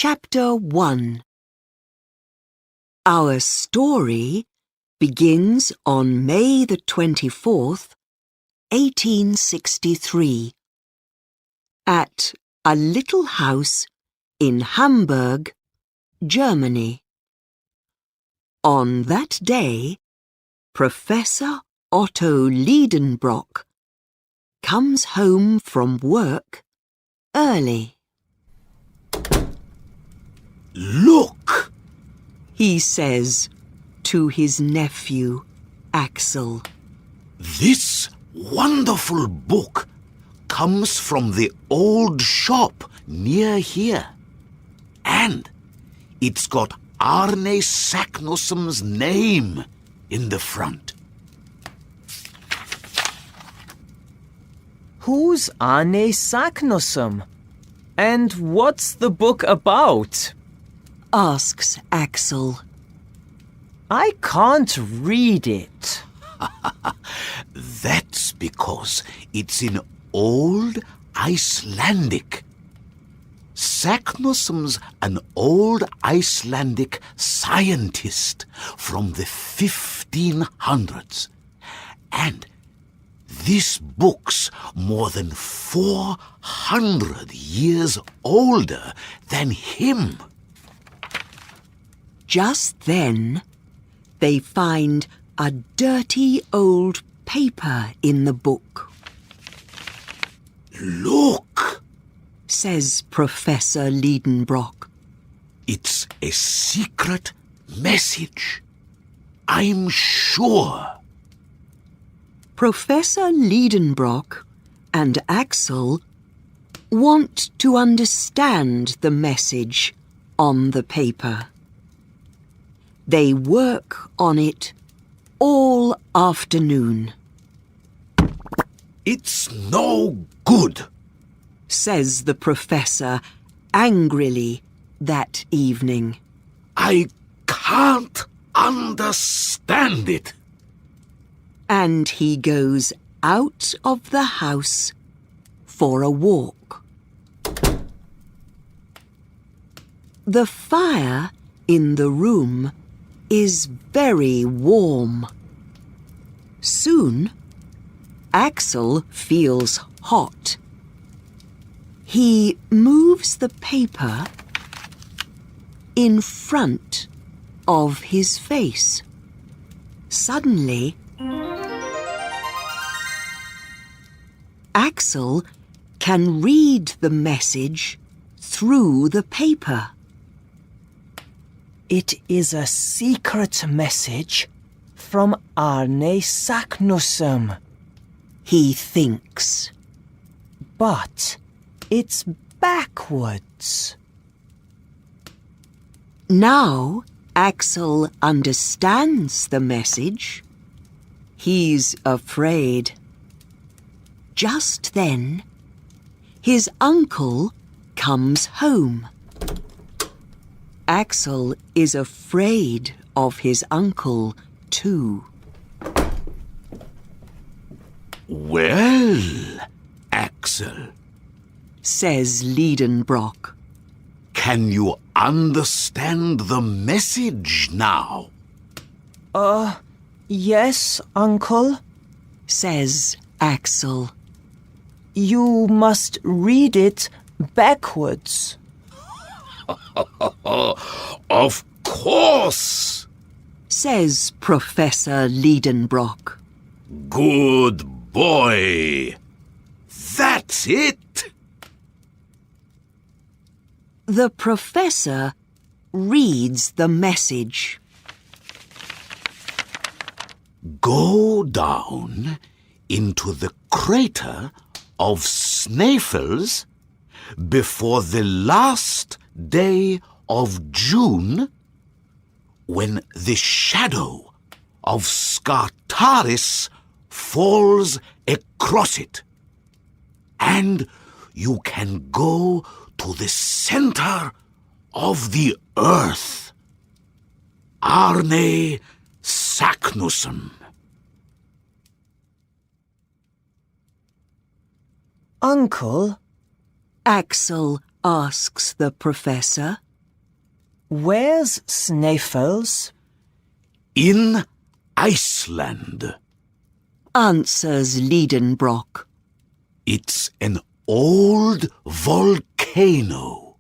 Chapter 1. Our story begins on May the 24th, 1863, at a little house in Hamburg, Germany. On that day, Professor Otto Liedenbrock comes home from work early. "Look," he says to his nephew, Axel. "This wonderful book comes from the old shop near here. And it's got Arne Saknussum's name in the front." Who's Arne Saknussum? And what's the book about? Asks Axel. I can't read it. That's because it's in Old Icelandic. Saknussum's an old Icelandic scientist from the 1500s. And this book's more than 400 years older than him. Just then, they find a dirty old paper in the book. "Look," says Professor Liedenbrock. "it's a secret message. I'm sure." Professor Liedenbrock and Axel want to understand the message on the paper. They work on it all afternoon. "It's no good," says the professor angrily that evening. "I can't understand it." And he goes out of the house for a walk. The fire in the room is very warm. Soon, Axel feels hot. He moves the paper in front of his face. Suddenly, Axel can read the message through the paper. It is a secret message from Arne Saknussum, he thinks. but it's backwards. Now Axel understands the message. He's afraid. Just then, his uncle comes home. Axel is afraid of his uncle, too. "Well, Axel, Says Liedenbrock. can you understand the message now?" Yes, Uncle. Says Axel. You must read it backwards. "Of course." Says Professor Liedenbrock. "Good boy. That's it." The professor reads the message. "Go down into the crater of Snæfell's before the last day of June, when the shadow of Scartaris falls across it, and you can go to the center of the earth. Arne Saknussum." Uncle, Axel asks the professor. Where's Sneffels? In Iceland. Answers Liedenbrock. It's an old volcano.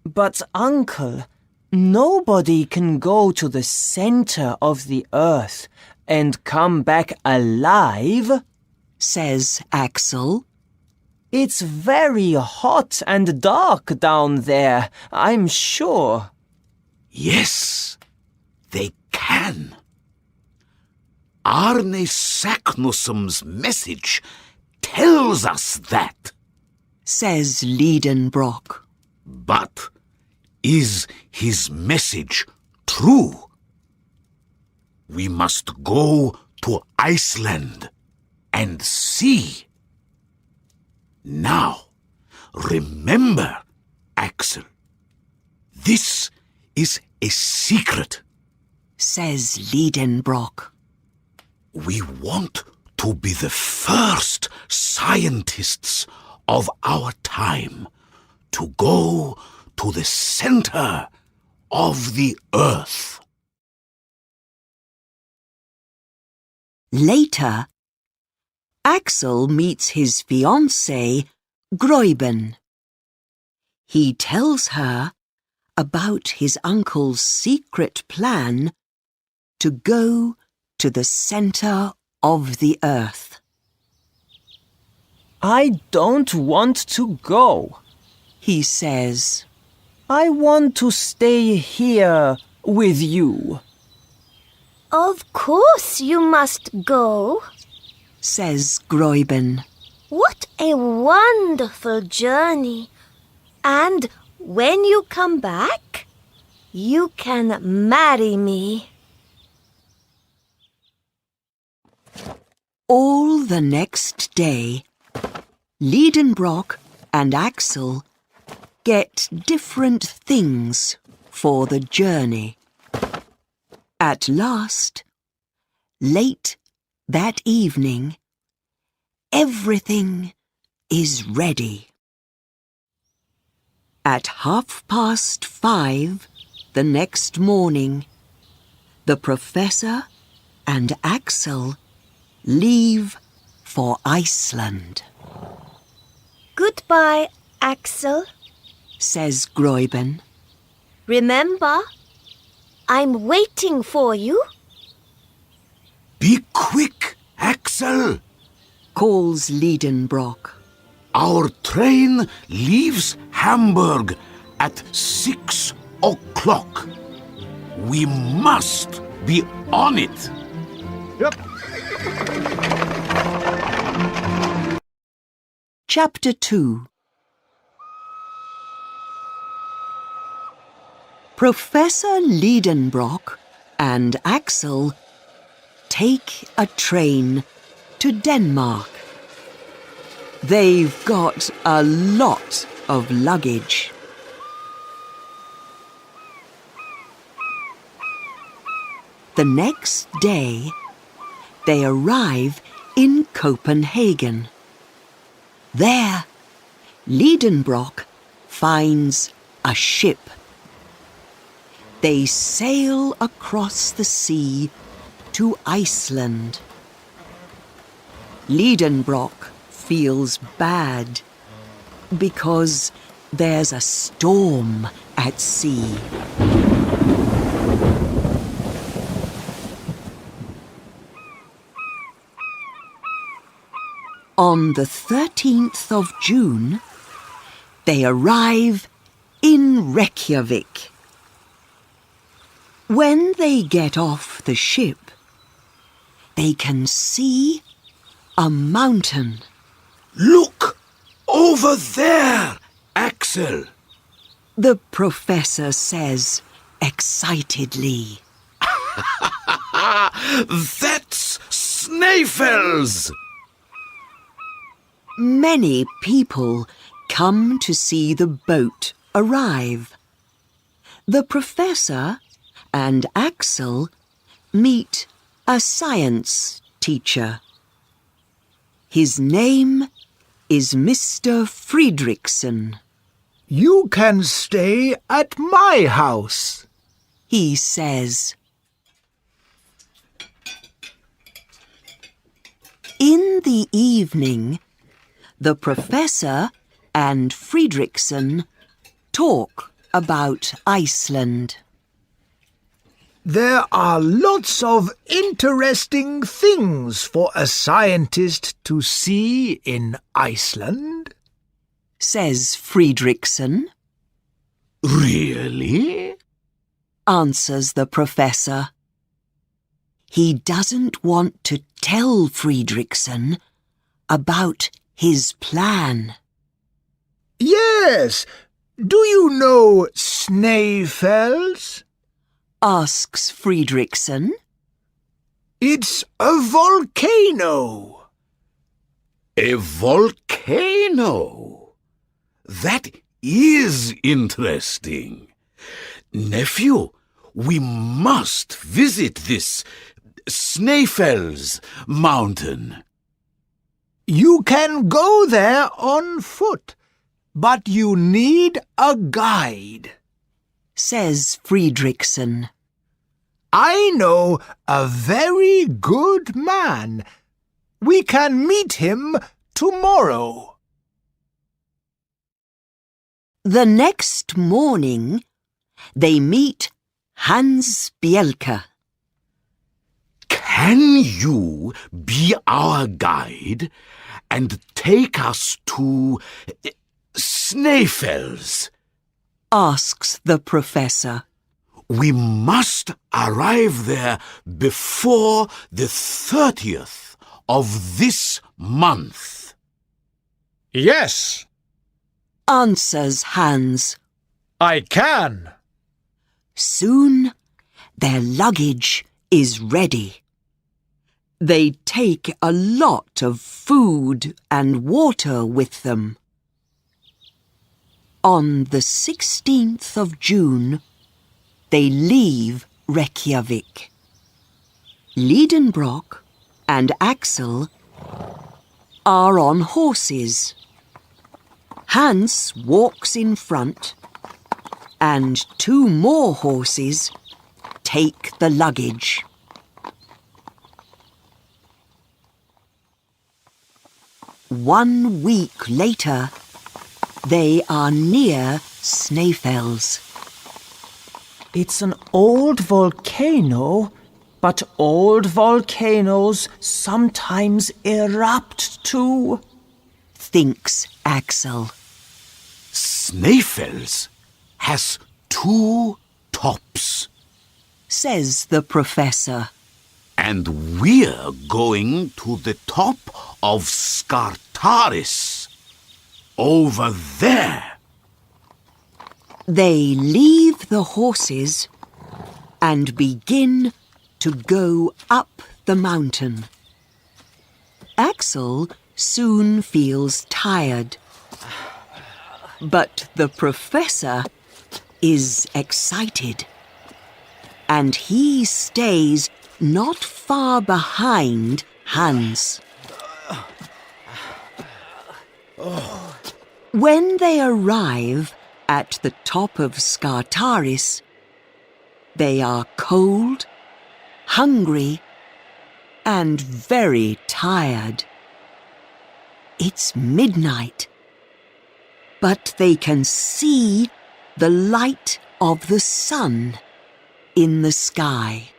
But, Uncle, nobody can go to the center of the earth and come back alive, Says Axel. It's very hot and dark down there, I'm sure. Yes, they can. Arne Saknussum's message tells us that. Says Liedenbrock. But is his message true? We must go to Iceland and see. Now, remember, Axel, this is a secret. Says Liedenbrock. We want to be the first scientists of our time to go to the center of the earth. Later, Axel meets his fiancée, Gräuben. He tells her about his uncle's secret plan to go to the center of the earth. I don't want to go, He says. I want to stay here with you. Of course you must go. Says Gräuben. What a wonderful journey. And when you come back, you can marry me. All the next day, Liedenbrock and Axel get different things for the journey. At last, late that evening, everything is ready. At 5:30 the next morning, the professor and Axel leave for Iceland. Goodbye, Axel. Says Gräuben. Remember, I'm waiting for you. Be quick, Axel. Calls Liedenbrock. Our train leaves Hamburg at 6 o'clock. We must be on it. Chapter 2. Professor Liedenbrock and Axel take a train to Denmark. They've got a lot of luggage. The next day, they arrive in Copenhagen. There, Liedenbrock finds a ship. They sail across the sea to Iceland. Liedenbrock feels bad because there's a storm at sea. On the 13th of June, they arrive in Reykjavik. When they get off the ship, they can see a mountain. Look over there, Axel. The professor says excitedly. That's Sneffels. Many people come to see the boat arrive. The professor and Axel meet a science teacher. His name is Mr. Fredriksson. You can stay at my house, he says. In the evening, the professor and Fredriksson talk about Iceland. There are lots of interesting things for a scientist to see in Iceland, says Fredriksson. Really? Answers the professor. He doesn't want to tell Fredriksson about his plan. Yes. Do you know Snæfell's? Asks Fredriksson. It's a volcano. A volcano? That is interesting. Nephew, we must visit this Snæfell's mountain. You can go there on foot, but you need a guide, says Fredriksson. I know a very good man. We can meet him tomorrow. The next morning, they meet Hans Bjelke. Can you be our guide and take us to Snæfell's? Asks the professor. We must arrive there before the 30th of this month. Yes, Answers Hans. I can. Soon their luggage is ready. They take a lot of food and water with them. On the 16th of June, they leave Reykjavik. Lidenbrock and Axel are on horses. Hans walks in front, and 2 more horses take the luggage. One week later, they are near Snæfell's. It's an old volcano, but old volcanoes sometimes erupt too, Thinks Axel. Snæfell's has 2 tops. Says the professor. And we're going to the top of Skartaris. Over there. They leave the horses and begin to go up the mountain. Axel soon feels tired, but the professor is excited, and he stays not far behind Hans. When they arrive at the top of Skartaris, they are cold, hungry, and very tired. It's midnight, but they can see the light of the sun in the sky.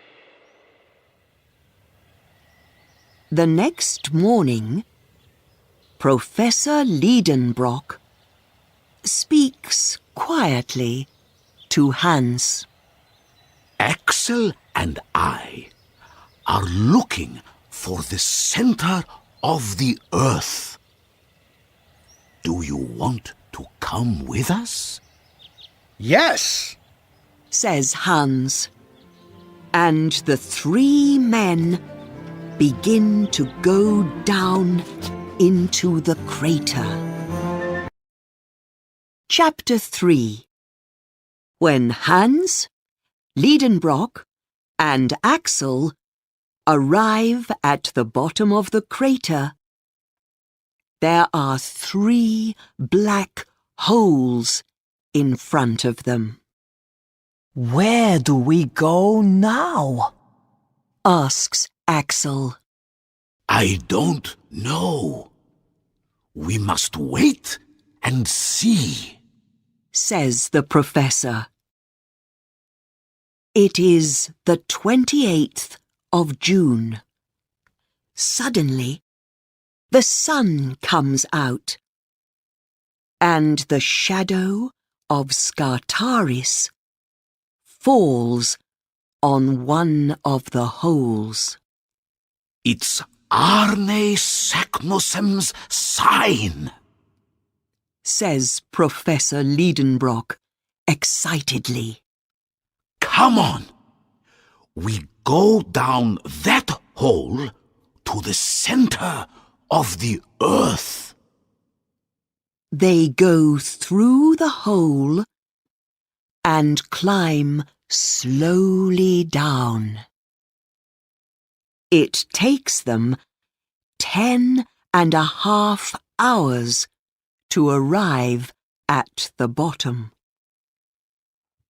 The next morning, Professor Lidenbrock speaks quietly to Hans. Axel and I are looking for the center of the earth. Do you want to come with us? Yes, Says Hans, and the 3 men begin to go down into the crater. Chapter 3. When Hans, Lidenbrock, and Axel arrive at the bottom of the crater, there are 3 black holes in front of them. Where do we go now? Asks Axel. I don't know. We must wait and see, says the professor. It is the 28th of June. Suddenly, the sun comes out, and the shadow of Scartaris falls on one of the holes. It's Arne Saknussemm's sign, says Professor Liedenbrock excitedly. Come on. We go down that hole to the center of the earth. They go through the hole and climb slowly down. It takes them 10.5 hours to arrive at the bottom.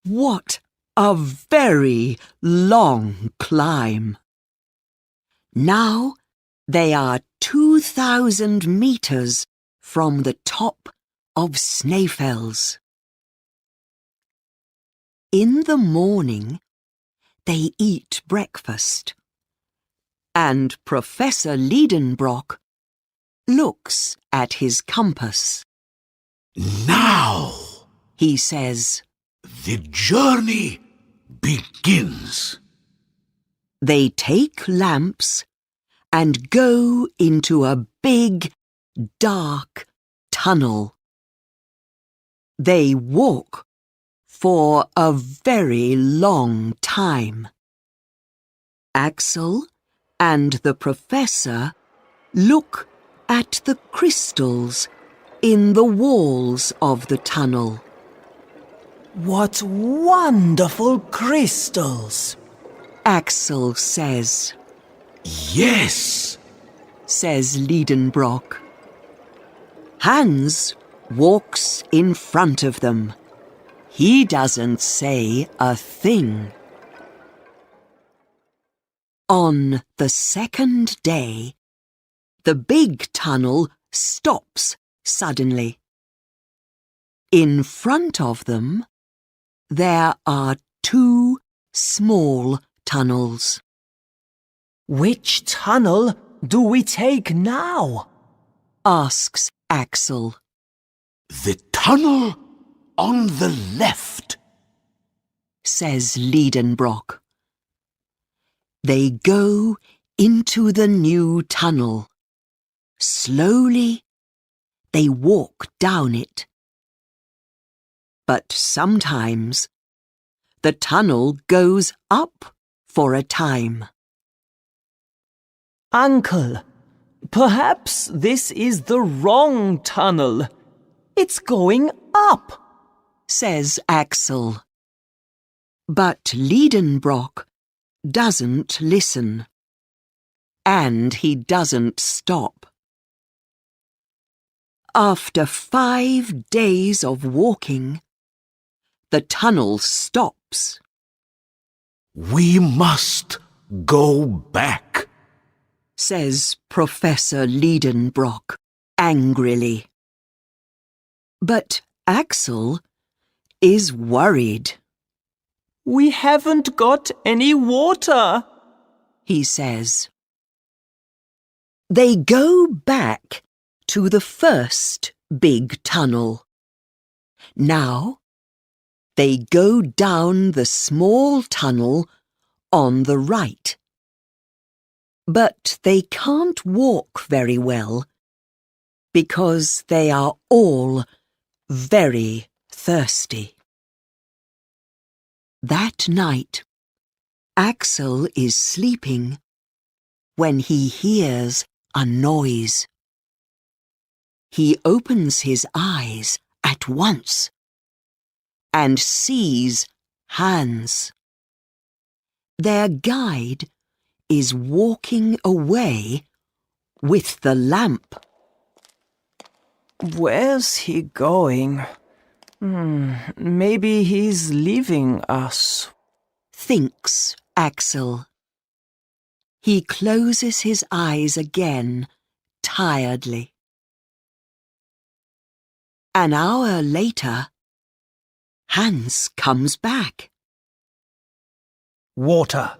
What a very long climb! Now they are 2,000 meters from the top of Snaefels. In the morning, they eat breakfast, and Professor Liedenbrock looks at his compass. Now, He says, the journey begins. they take lamps and go into a big, dark tunnel. They walk for a very long time. Axel and the professor look at the crystals in the walls of the tunnel. What wonderful crystals! Axel says, Yes, says Liedenbrock. Hans walks in front of them. He doesn't say a thing. On the second day, the big tunnel stops suddenly. In front of them, there are 2 small tunnels. Which tunnel do we take now? Asks Axel. the tunnel on the left. Says Liedenbrock. They go into the new tunnel. Slowly, they walk down it. But sometimes, the tunnel goes up for a time. Uncle, perhaps this is the wrong tunnel. It's going up, Says Axel. But Liedenbrock doesn't listen. And he doesn't stop. After 5 days of walking, the tunnel stops. We must go back. Says Professor Liedenbrock angrily. But Axel is worried. We haven't got any water, He says. They go back to the first big tunnel. Now, they go down the small tunnel on the right. But they can't walk very well because they are all very thirsty. That night, Axel is sleeping when he hears a noise. He opens his eyes at once and sees Hans. Their guide is walking away with the lamp. Where's he going? Maybe he's leaving us. Thinks Axel. He closes his eyes again, tiredly. An hour later, Hans comes back. Water.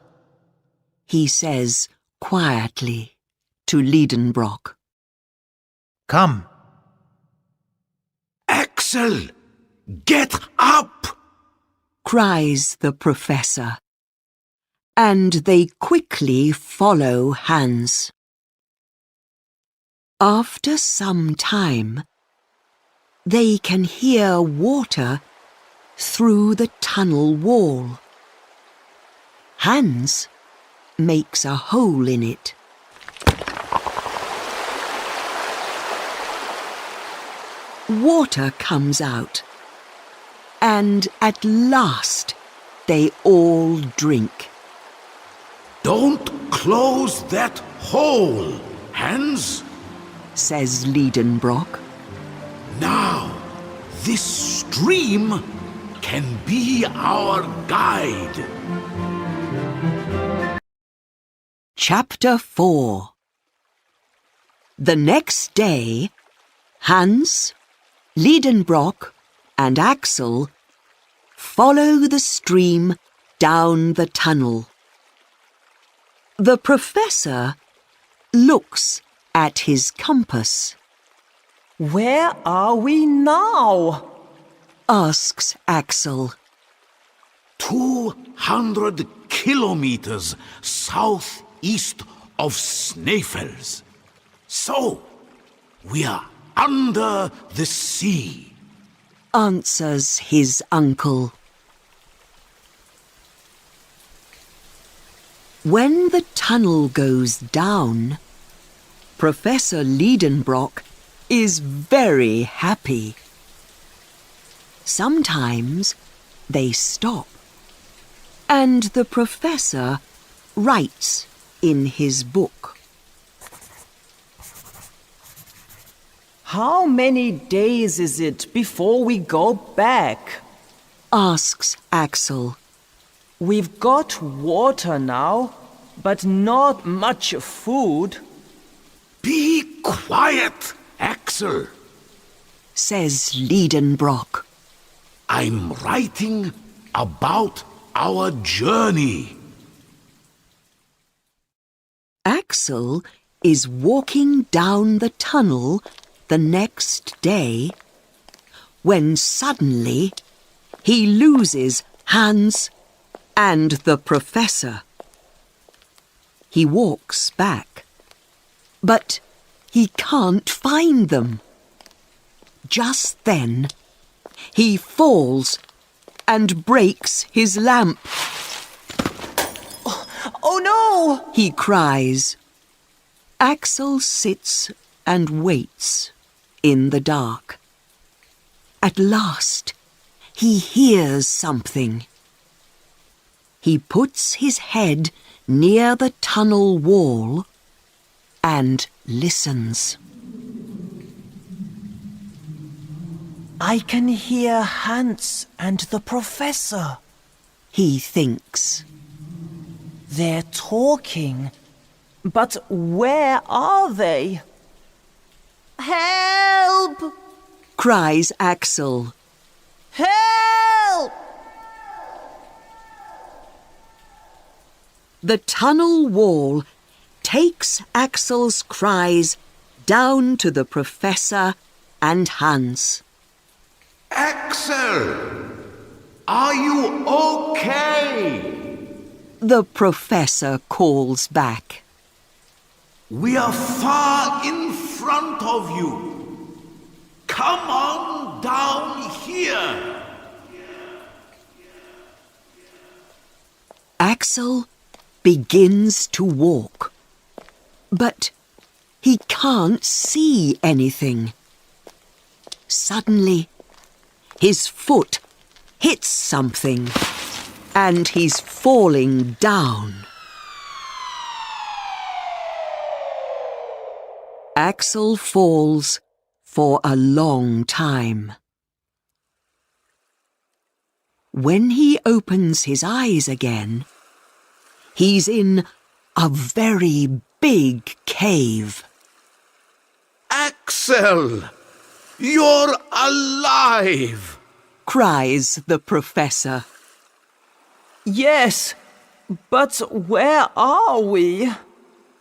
He says quietly to Liedenbrock. Come. Axel, get up! Cries the professor, and they quickly follow Hans. After some time, they can hear water through the tunnel wall. Hans makes a hole in it. Water comes out, and at last they all drink. Don't close that hole, Hans. Says Liedenbrock. Now, this stream can be our guide. Chapter 4. The next day, Hans, Liedenbrock and Axel follow the stream down the tunnel. The professor looks at his compass. Where are we now? Asks Axel. 200 kilometers southeast of Snæfell's. So, we are under the sea. Answers his uncle. When the tunnel goes down, Professor Liedenbrock is very happy. Sometimes they stop, and the professor writes in his book. How many days is it before we go back? Asks Axel. We've got water now, but not much food. Be quiet, Axel. Says Liedenbrock. I'm writing about our journey. Axel is walking down the tunnel the next day when suddenly he loses Hans and the professor. He walks back, but he can't find them. Just then, he falls and breaks his lamp. Oh no! He cries. Axel sits and waits in the dark. At last, he hears something. He puts his head near the tunnel wall and listens. I can hear Hans and the professor. He thinks. They're talking. But where are they? Help! Cries Axel. Help! The tunnel wall takes Axel's cries down to the professor and Hans. Axel, are you okay? The professor calls back. We are far in front of you. Come on down here. Axel begins to walk, but he can't see anything. Suddenly, his foot hits something, and he's falling down. Axel falls for a long time. When he opens his eyes again, he's in a very big cave. Axel! You're alive! Cries the professor. Yes, but where are we?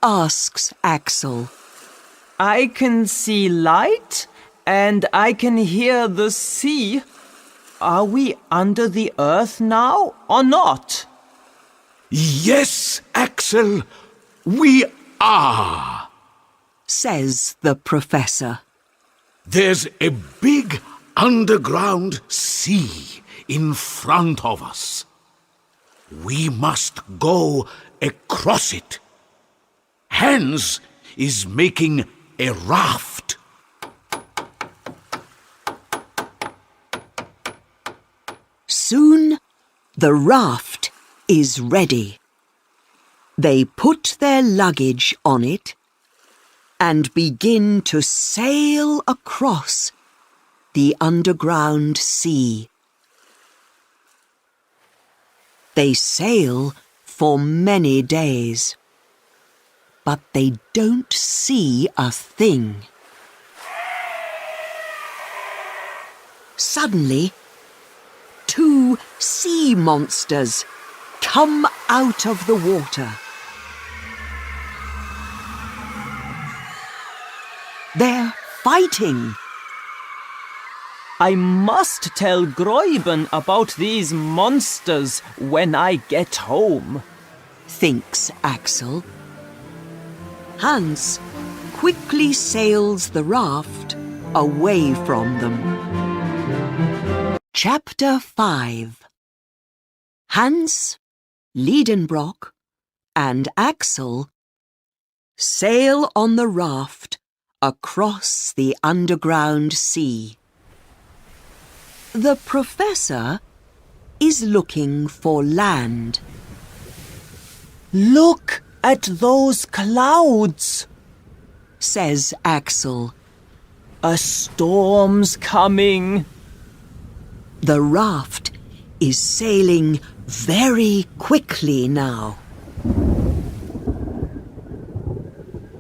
Asks Axel. I can see light and I can hear the sea. Are we under the earth now or not? Yes, Axel, we are, says the professor. There's a big underground sea in front of us. We must go across it. Hans is making a raft. Soon the raft is ready. They put their luggage on it and begin to sail across the underground sea. They sail for many days, but they don't see a thing. Suddenly, 2 sea monsters come out of the water. They're fighting. I must tell Gräuben about these monsters when I get home, thinks Axel. Hans quickly sails the raft away from them. Chapter 5. Hans, Liedenbrock, and Axel sail on the raft across the underground sea. The professor is looking for land. Look at those clouds, says Axel. A storm's coming. The raft is sailing very quickly now.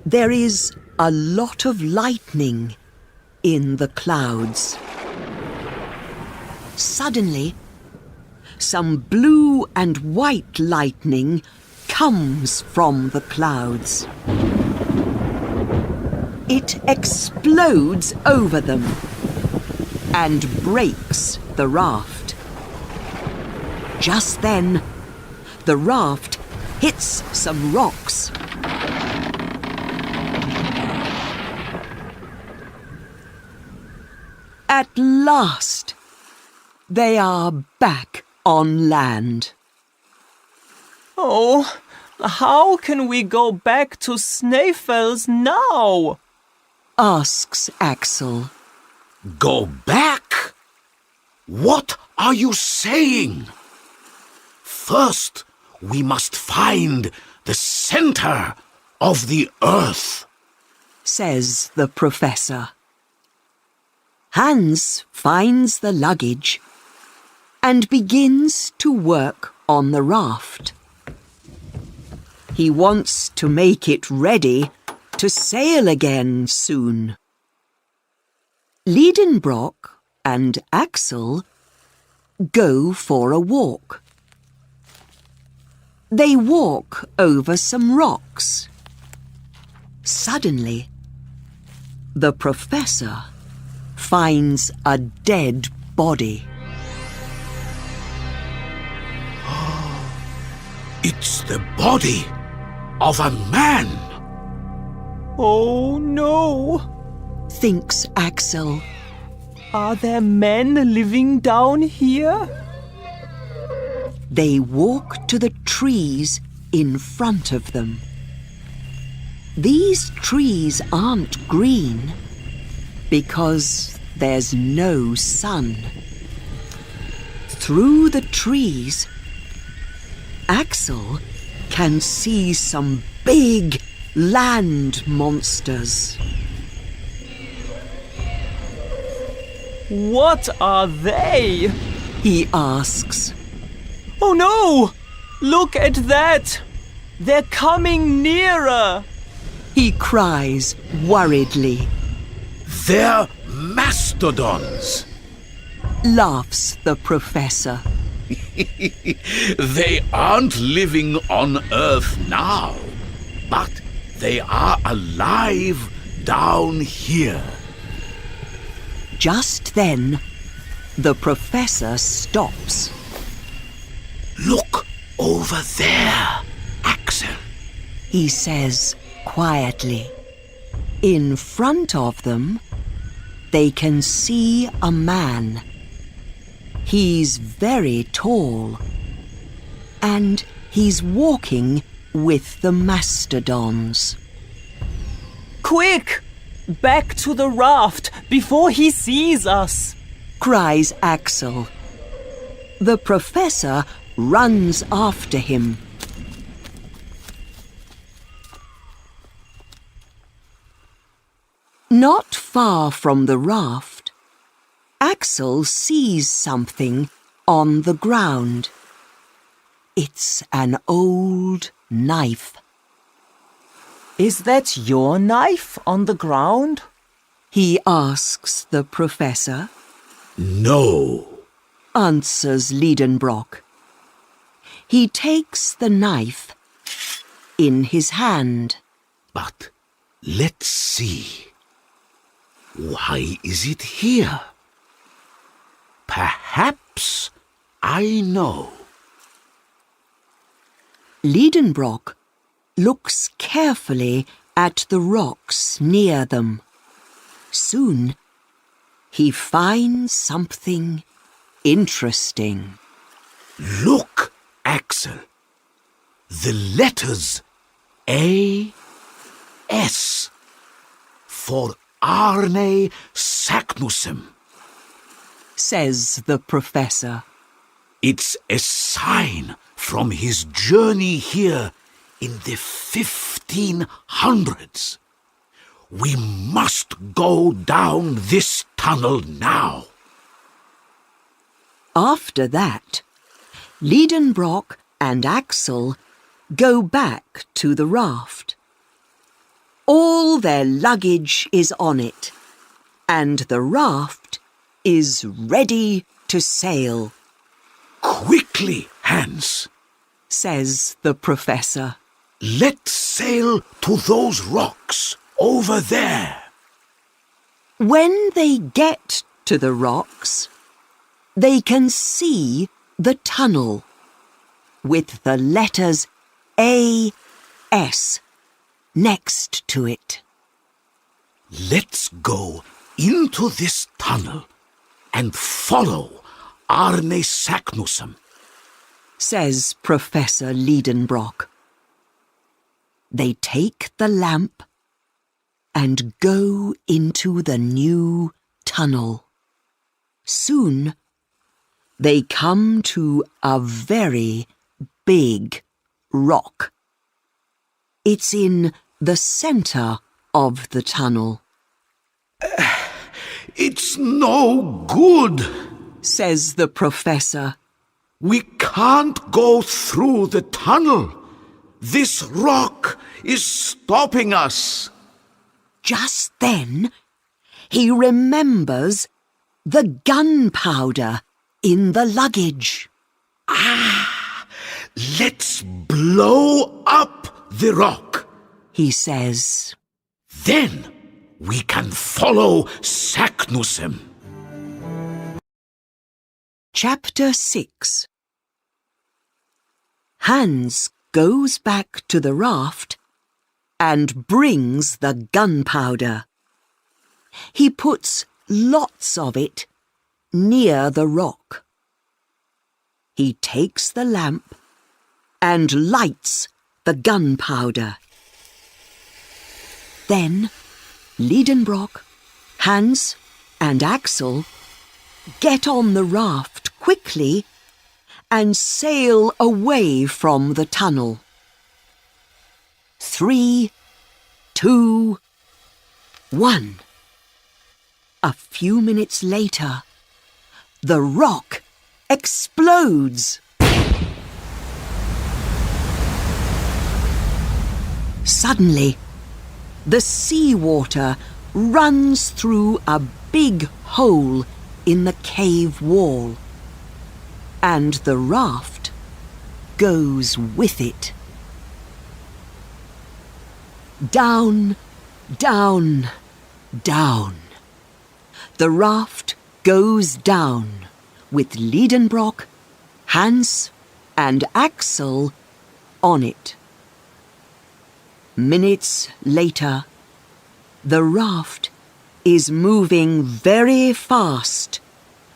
There is a lot of lightning in the clouds. Suddenly, some blue and white lightning comes from the clouds. It explodes over them and breaks the raft. Just then, the raft hits some rocks. At last, they are back on land. Oh, how can we go back to Snæfell's now? Asks Axel. Go back? What are you saying? First, we must find the center of the earth, says the professor. Hans finds the luggage and begins to work on the raft. He wants to make it ready to sail again soon. Liedenbrock and Axel go for a walk. They walk over some rocks. Suddenly, the professor finds a dead body. It's the body of a man. Oh no! Thinks Axel. Are there men living down here? They walk to the trees in front of them. These trees aren't green because there's no sun. Through the trees, Axel can see some big land monsters. What are they? he asks. Oh no! Look at that! They're coming nearer! He cries worriedly. They're mastodons. Laughs the professor. They aren't living on Earth now, but they are alive down here. Just then, the professor stops. Look over there, Axel. He says quietly. In front of them, they can see a man. He's very tall, and he's walking with the mastodons. Quick! Back to the raft before he sees us! Cries Axel. The professor runs after him. Not far from the raft, Axel sees something on the ground. It's an old knife. Is that your knife on the ground? He asks the professor. No. Answers Liedenbrock. He takes the knife in his hand. But let's see. Why is it here? Perhaps I know. Liedenbrock looks carefully at the rocks near them. Soon, he finds something interesting. Look, Axel. The letters A.S. for Arne Saknussem, says the professor. It's a sign from his journey here in the 1500s. We must go down this tunnel now. After that, Liedenbrock and Axel go back to the raft. All their luggage is on it, and the raft is ready to sail. Quickly, Hans, says the professor. Let's sail to those rocks over there. When they get to the rocks, they can see the tunnel with the letters A.S. next to it. Let's go into this tunnel and follow Arne Saknussem, says Professor Liedenbrock. They take the lamp and go into the new tunnel. Soon, they come to a very big rock. It's in the center of the tunnel. It's no good, says the professor. We can't go through the tunnel. This rock is stopping us. Just then, he remembers the gunpowder in the luggage. Let's blow up the rock, he says. Then we can follow Saknussem. Chapter 6. Hans goes back to the raft and brings the gunpowder. He puts lots of it near the rock. He takes the lamp and lights the gunpowder. Then Liedenbrock, Hans and Axel get on the raft quickly and sail away from the tunnel. 3, 2, 1. A few minutes later, the rock explodes. Suddenly, the seawater runs through a big hole in the cave wall, and the raft goes with it. Down, down, down. The raft goes down with Liedenbrock, Hans and Axel on it. Minutes later, the raft is moving very fast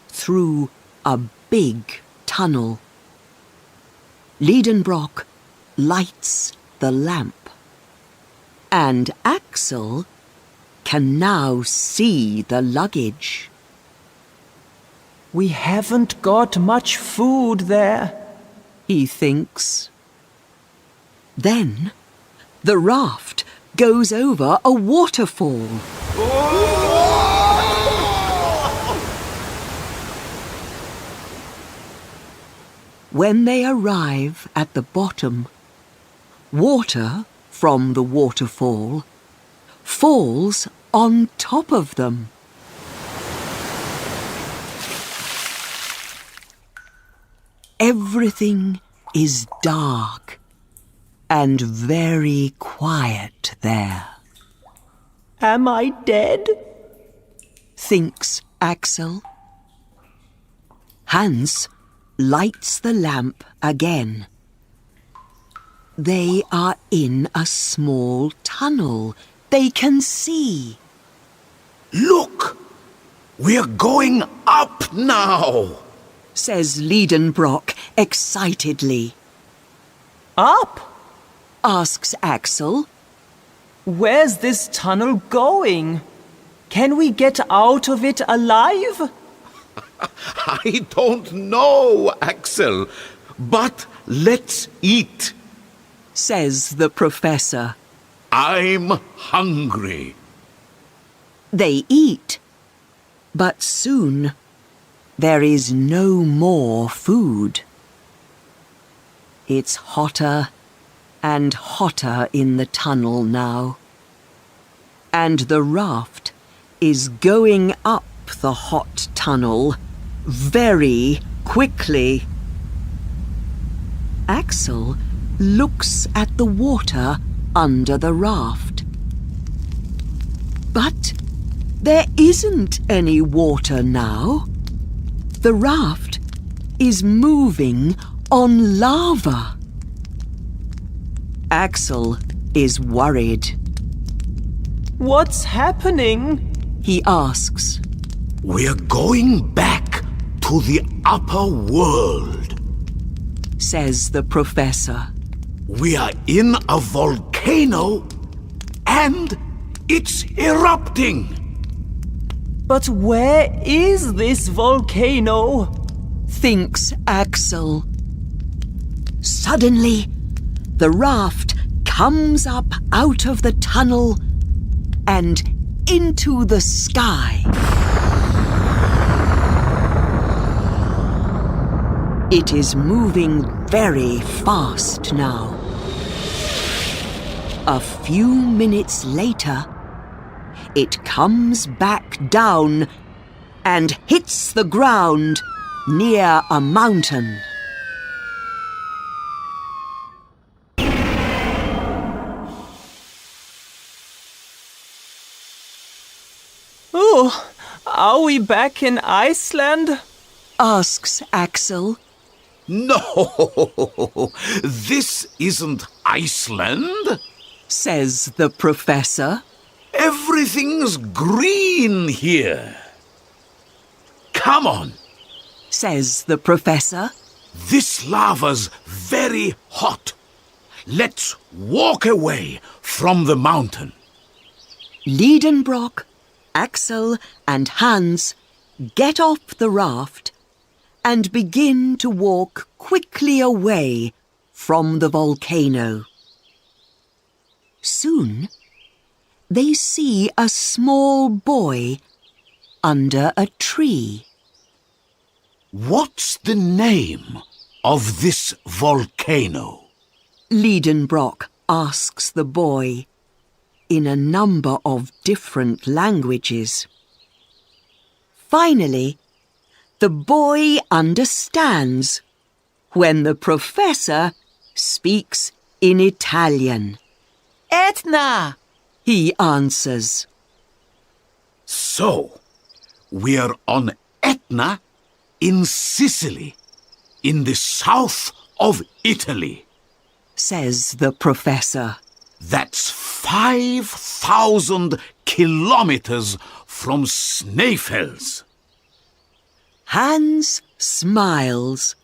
through a big tunnel. Liedenbrock lights the lamp, and Axel can now see the luggage. We haven't got much food there, he thinks. Then the raft goes over a waterfall. When they arrive at the bottom, water from the waterfall falls on top of them. Everything is dark and very quiet there. Am I dead? Thinks Axel. Hans lights the lamp again. They are in a small tunnel. They can see. Look! We're going up now! Says Liedenbrock excitedly. Up? Asks Axel. Where's this tunnel going? Can we get out of it alive? I don't know, Axel, but let's eat. Says the professor. I'm hungry. They eat, but soon there is no more food. It's hotter and hotter in the tunnel now, and the raft is going up the hot tunnel very quickly. Axel looks at the water under the raft. But there isn't any water now. The raft is moving on lava. Axel is worried. What's happening? He asks. We're going back to the upper world, Says the professor. We are in a volcano and it's erupting. But where is this volcano? Thinks Axel. Suddenly, the raft comes up out of the tunnel and into the sky. It is moving very fast now. A few minutes later, it comes back down and hits the ground near a mountain. Oh, are we back in Iceland? Asks Axel. No, this isn't Iceland. Says the professor. Everything's green here. Come on. Says the professor. This lava's very hot. Let's walk away from the mountain. Liedenbrock, Axel and Hans get off the raft and begin to walk quickly away from the volcano. Soon, they see a small boy under a tree. What's the name of this volcano? Liedenbrock asks the boy in a number of different languages. Finally, the boy understands when the professor speaks in Italian. Etna! He answers. So, we're on Etna in Sicily, in the south of Italy. Says the professor. That's 5,000 kilometers from Snæfell's. Hans smiles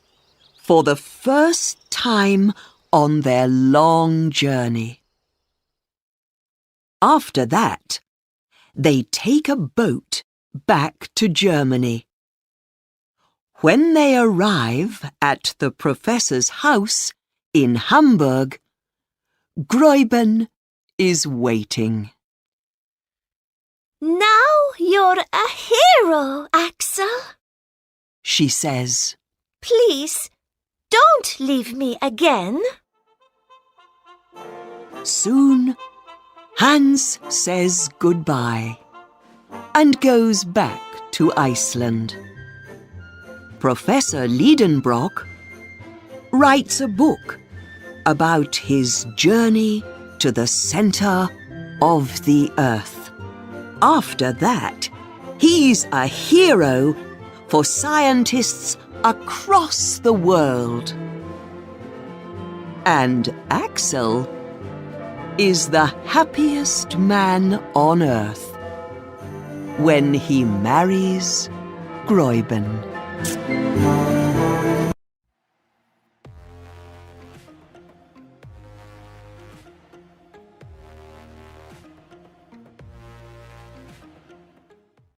for the first time on their long journey. After that, they take a boat back to Germany. When they arrive at the professor's house in Hamburg, Gräuben is waiting. Now you're a hero, Axel. She says. Please, don't leave me again. Soon, Hans says goodbye and goes back to Iceland. Professor Liedenbrock writes a book about his journey to the center of the earth. After that, he's a hero for scientists across the world. And Axel is the happiest man on earth when he marries Gräuben.